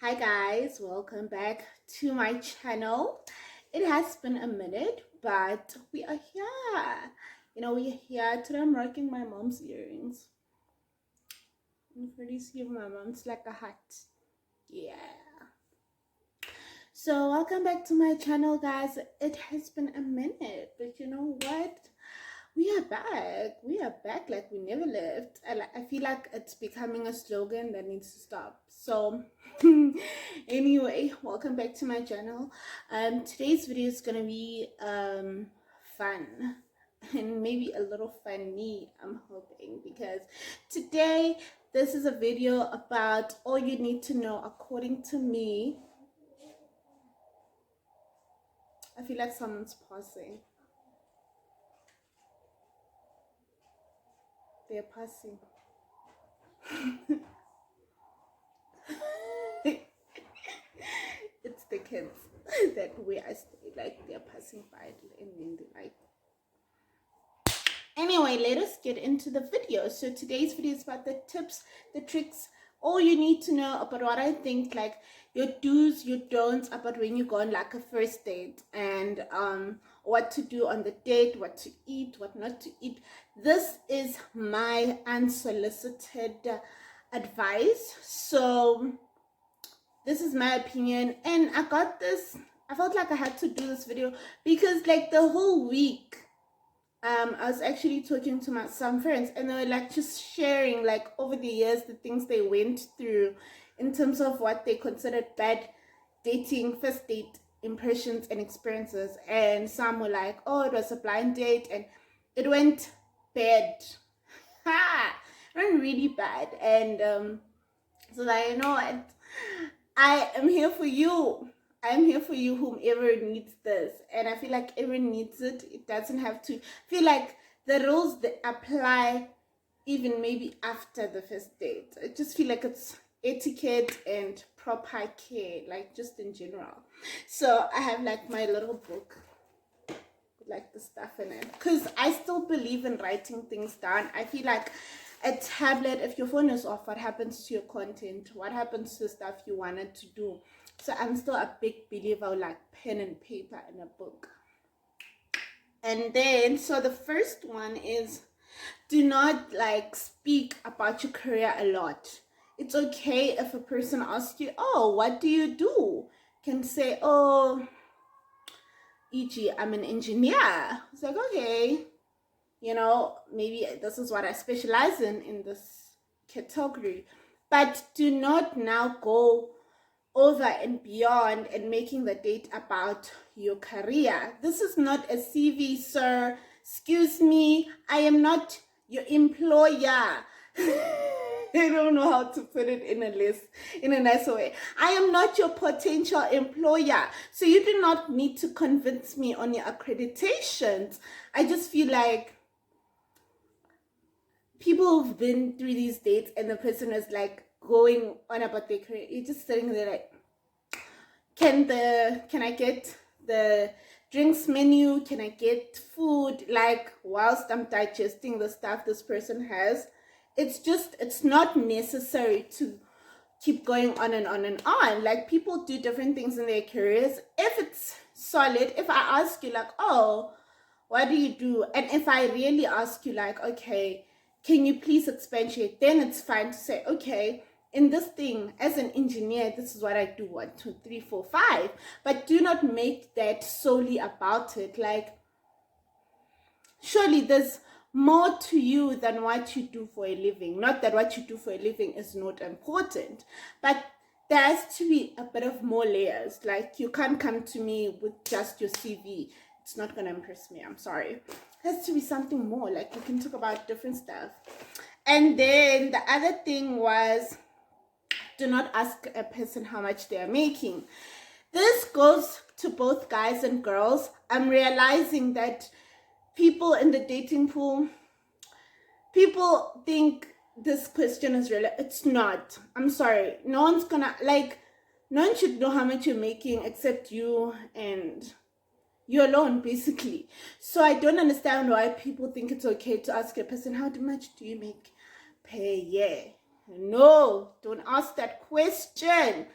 Hi guys, welcome back to my channel. It has been a minute, but we are here. We're here. Today I'm rocking my mom's earrings. You can really see my mom's like a hat. Yeah. So welcome back to my channel, guys. It has been a minute, but you know what? We are back. We are back like we never left. I feel like it's becoming a slogan that needs to stop. So, anyway, welcome back to my channel. Today's video is gonna be fun and maybe a little funny. I'm hoping because today this is a video about all you need to know according to me. I feel like someone's pausing. They're passing. It's the kids that we are like they're passing by and then they like. Anyway, let us get into the video. So today's video is about the tips, the tricks, all you need to know about what I think like your do's, your don'ts about when you go on like a first date and what to do on the date, what to eat, what not to eat. This is my unsolicited advice. So this is my opinion, and I felt like I had to do this video because like the whole week I was actually talking to some friends, and they were like just sharing like over the years the things they went through in terms of what they considered bad dating, first date impressions and experiences. And some were like, oh, it was a blind date and it went bad. It went really bad. And so that, you know what, I am here for you. I'm here for you, whomever needs this. And I feel like everyone needs it. It doesn't have to feel like the rules that apply even maybe after the first date. I just feel like it's etiquette and proper care, like just in general. So I have like my little book with like the stuff in it. Because I still believe in writing things down. I feel like a tablet, if your phone is off, what happens to your content? What happens to the stuff you wanted to do? So I'm still a big believer of like pen and paper in a book. And then, so the first one is do not like speak about your career a lot. It's okay if a person asks you, oh, what do you do? You can say, oh, e.g., I'm an engineer. It's like, okay, maybe this is what I specialize in this category. But do not now go over and beyond and making the date about your career. This is not a CV, sir. Excuse me, I am not your employer. I don't know how to put it in a nicer way. I am not your potential employer. So you do not need to convince me on your accreditations. I just feel like people who've been through these dates and the person is like going on about their career, you're just sitting there like, can I get the drinks menu? Can I get food? Like whilst I'm digesting the stuff this person has, it's not necessary to keep going on and on and on. Like people do different things in their careers. If it's solid, if I ask you like, oh, what do you do? And if I really ask you like, okay, can you please expatiate? Then it's fine to say, okay, in this thing, as an engineer, this is what I do, 1, 2, 3, 4, 5. But do not make that solely about it. Like, surely there's more to you than what you do for a living. Not that what you do for a living is not important, but there has to be a bit of more layers. Like, you can't come to me with just your CV. It's not going to impress me. I'm sorry. There has to be something more. Like, you can talk about different stuff. And then the other thing was, do not ask a person how much they are making. This goes to both guys and girls. I'm realizing that people in the dating pool, people think this question is real. It's not. I'm sorry. No one should know how much you're making except you and you alone, basically. So I don't understand why people think it's okay to ask a person, how much do you make per year? No, don't ask that question.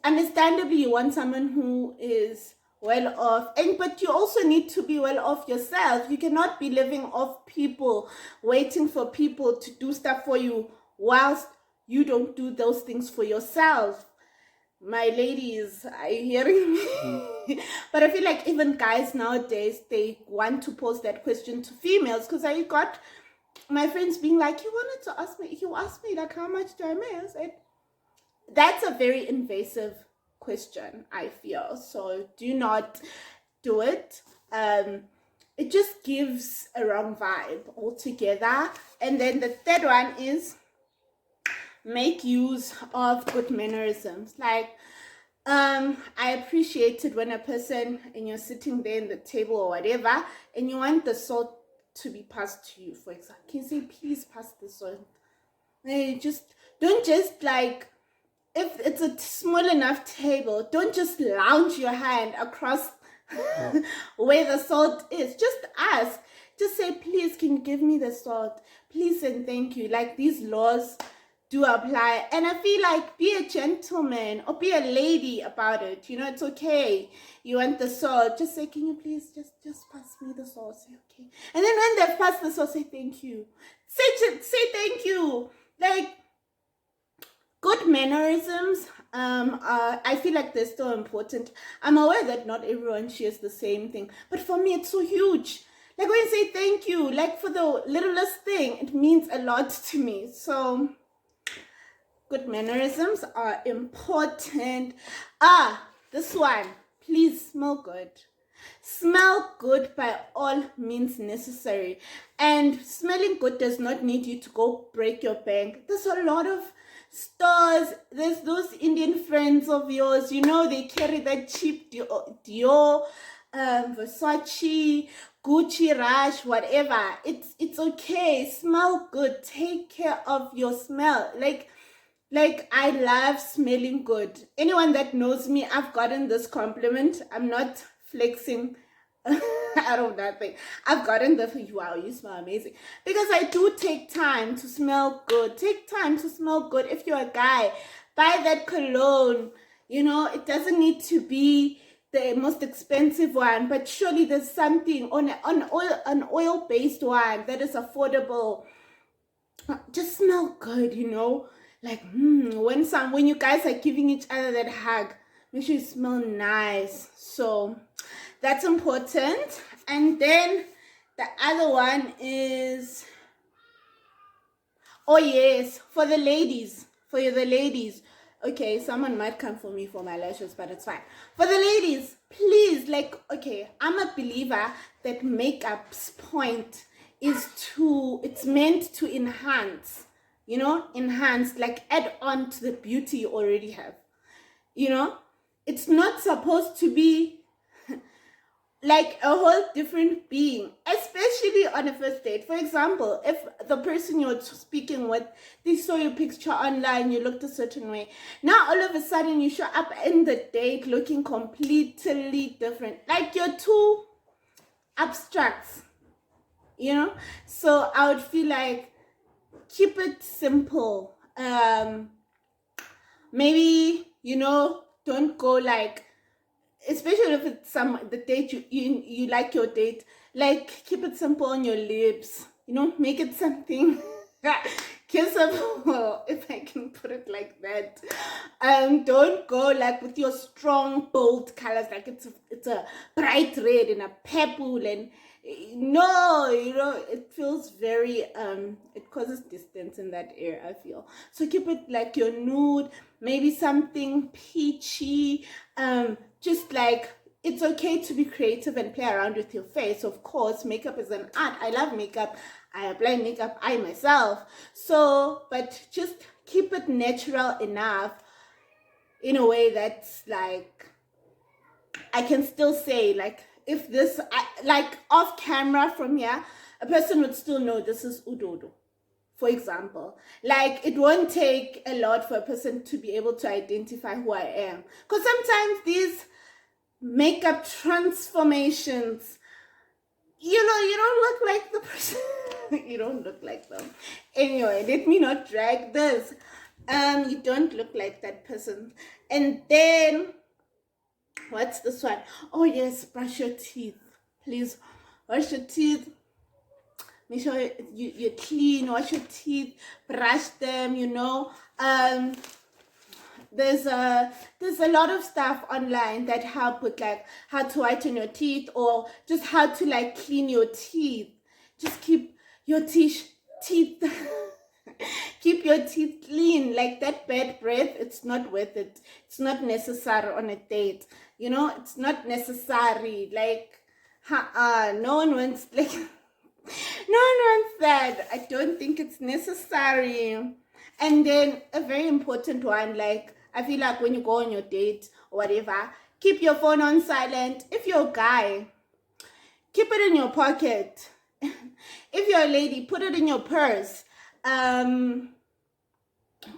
understandably you want someone who is well off, but you also need to be well off yourself. You cannot be living off people, waiting for people to do stuff for you whilst you don't do those things for yourself. My ladies, are you hearing me? But I feel like even guys nowadays, they want to pose that question to females, because I got my friends being like, you asked me like, how much do I make? I said, that's a very invasive question, I feel. So do not do it. It just gives a wrong vibe altogether. And then the third one is make use of good mannerisms. Like, I appreciate it when a person, and you're sitting there in the table or whatever, and you want the salt to be passed to you, for example. Can you say, please pass the salt? And don't just like, if it's a small enough table, don't just lounge your hand across where the salt is. Just ask. Just say, please, can you give me the salt? Please and thank you. Like, these laws do apply. And I feel like, be a gentleman or be a lady about it. You know, it's okay. You want the salt, just say, can you please just pass me the salt? Say, okay. And then when they pass the salt, say thank you. Say thank you. Like, good mannerisms, I feel like they're still important. I'm aware that not everyone shares the same thing, but for me, it's so huge. Like, when you say thank you, like for the littlest thing, it means a lot to me. So good mannerisms are important. This one, please smell good. Smell good by all means necessary. And smelling good does not need you to go break your bank. There's a lot of stores, there's those Indian friends of yours, you know, they carry that cheap Dior, Versace, Gucci, Rush, whatever. It's okay. Smell good. Take care of your smell. Like, I love smelling good. Anyone that knows me, I've gotten this compliment. I'm not flexing out of nothing. I've gotten the, wow, you smell amazing. Because I do take time to smell good. Take time to smell good. If you're a guy, buy that cologne. You know, it doesn't need to be the most expensive one, but surely there's something on an oil-based one that is affordable. Just smell good, you know. Like, when you guys are giving each other that hug, make sure you smell nice. So that's important. And then the other one is, oh yes, for the ladies. Okay, someone might come for me for my lashes, but it's fine. For the ladies, please, like, okay, I'm a believer that makeup's point is it's meant to enhance, you know, like add on to the beauty you already have. You know, it's not supposed to be like a whole different being, especially on a first date. For example, if the person you're speaking with, they saw your picture online, you looked a certain way. Now all of a sudden you show up in the date looking completely different. Like, you're too abstract, you know? So I would feel like, keep it simple. Maybe, you know, don't go like, especially if it's the date you like your date, like, keep it simple on your lips, you know, make it something kissable, if I can put it like that. Don't go like with your strong bold colors, like it's a bright red and a purple, and no, you know, it feels very it causes distance in that area, I feel. So keep it like your nude, maybe something peachy. Just like, it's okay to be creative and play around with your face. Of course, makeup is an art. I love makeup. I apply makeup, I myself. So, but just keep it natural enough in a way that's like, I can still say, like, if this, like, off camera from here, a person would still know this is Udodo, for example. Like, it won't take a lot for a person to be able to identify who I am. Because sometimes these makeup transformations, you know, you don't look like the person. You don't look like them. Anyway, let me not drag this. You don't look like that person. And then, what's this one? Oh yes, brush your teeth. Please wash your teeth. Make sure you're clean, wash your teeth, brush them, there's a lot of stuff online that help with like how to whiten your teeth, or just how to like clean your teeth. Just keep your teeth keep your teeth clean. Like that bad breath, it's not worth it. It's not necessary on a date. It's not necessary. Like no one wants like no one wants that. I don't think it's necessary. And then a very important one, like I feel like when you go on your date or whatever, keep your phone on silent. If you're a guy, keep it in your pocket. If you're a lady, put it in your purse.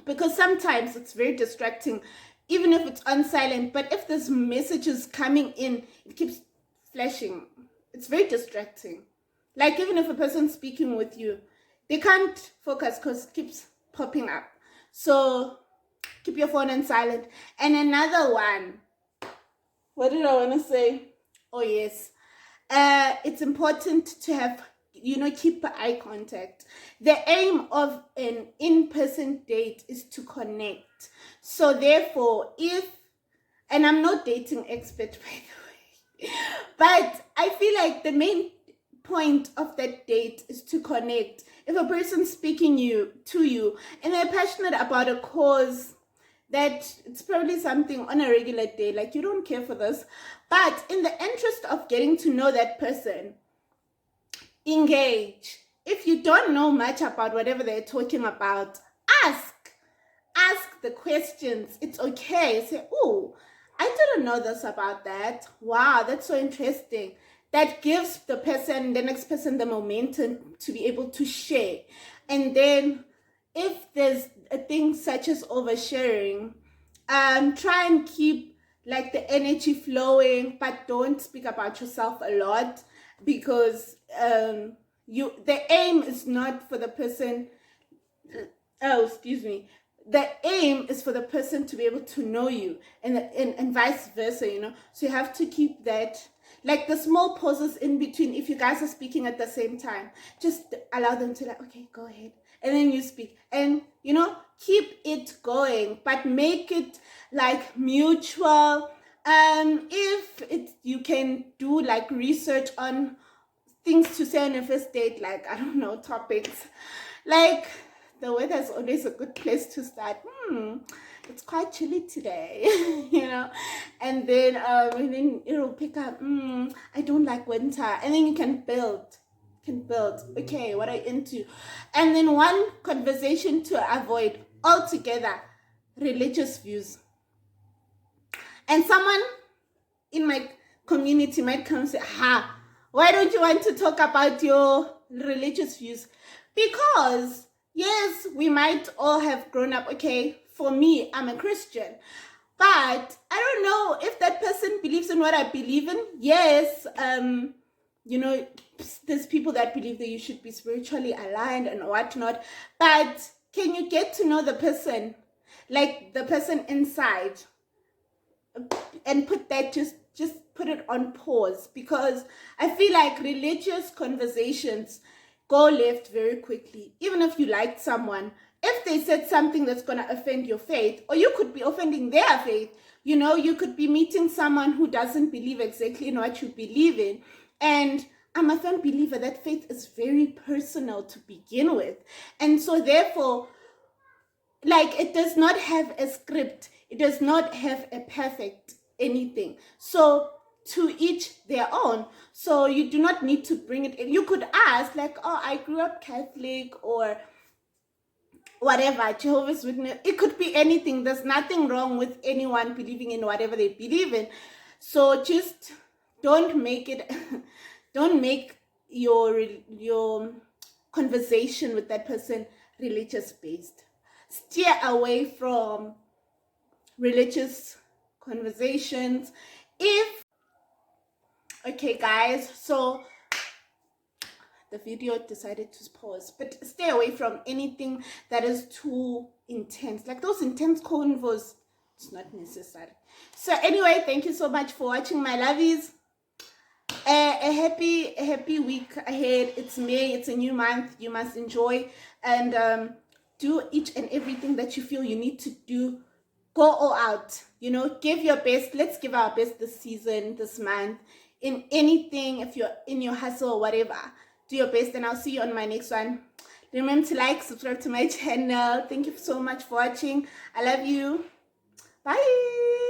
Because sometimes it's very distracting, even if it's on silent. But if there's messages coming in, it keeps flashing. It's very distracting. Like even if a person's speaking with you, they can't focus because it keeps popping up. So keep your phone on silent. And another one, what did I want to say? Oh yes, it's important to have, keep eye contact. The aim of an in-person date is to connect. So therefore, and I'm not dating expert by the way, but I feel like the main point of that date is to connect. If a person's speaking to you and they're passionate about a cause, that it's probably something on a regular day, like you don't care for this, but in the interest of getting to know that person, engage. If you don't know much about whatever they're talking about, ask the questions. It's okay. Say, oh, I didn't know this about that. Wow, that's so interesting. That gives the next person, the momentum to be able to share. And then if there's a thing such as oversharing, try and keep like the energy flowing, but don't speak about yourself a lot, because the aim is not for the person, the aim is for the person to be able to know you, and vice versa. So you have to keep that, like the small pauses in between. If you guys are speaking at the same time, just allow them to, like, okay, go ahead, and then you speak, and keep it going, but make it like mutual. If you can do like research on things to say on a first date, like, I don't know, topics like the weather is always a good place to start. It's quite chilly today, and then it'll pick up. I don't like winter, and then you can build. Okay, what are you into? And then one conversation to avoid altogether: religious views. And someone in my community might come and say, why don't you want to talk about your religious views? Because yes, we might all have grown up. Okay, for me, I'm a Christian, but I don't know if that person believes in what I believe in. Yes, there's people that believe that you should be spiritually aligned and whatnot, but can you get to know the person, like the person inside, and put that, just put it on pause? Because I feel like religious conversations go left very quickly. Even if you liked someone, if they said something that's going to offend your faith, or you could be offending their faith, you could be meeting someone who doesn't believe exactly in what you believe in. And I'm a firm believer that faith is very personal to begin with. And so therefore, like, it does not have a script. It does not have a perfect anything. So to each their own. So you do not need to bring it in. You could ask, like, oh, I grew up Catholic, or whatever, Jehovah's Witness. It could be anything. There's nothing wrong with anyone believing in whatever they believe in. So just don't make your conversation with that person religious based. Steer away from religious conversations. Okay guys, so the video decided to pause, but stay away from anything that is too intense, like those intense convos. It's not necessary. So anyway, thank you so much for watching, my lovies. A happy week ahead. It's May, it's a new month. You must enjoy and do each and everything that you feel you need to do. Go all out, you know, give your best. Let's give our best this season, this month, in anything. If you're in your hustle or whatever, do your best, and I'll see you on my next one. Remember to like, subscribe to my channel. Thank you so much for watching. I love you. Bye.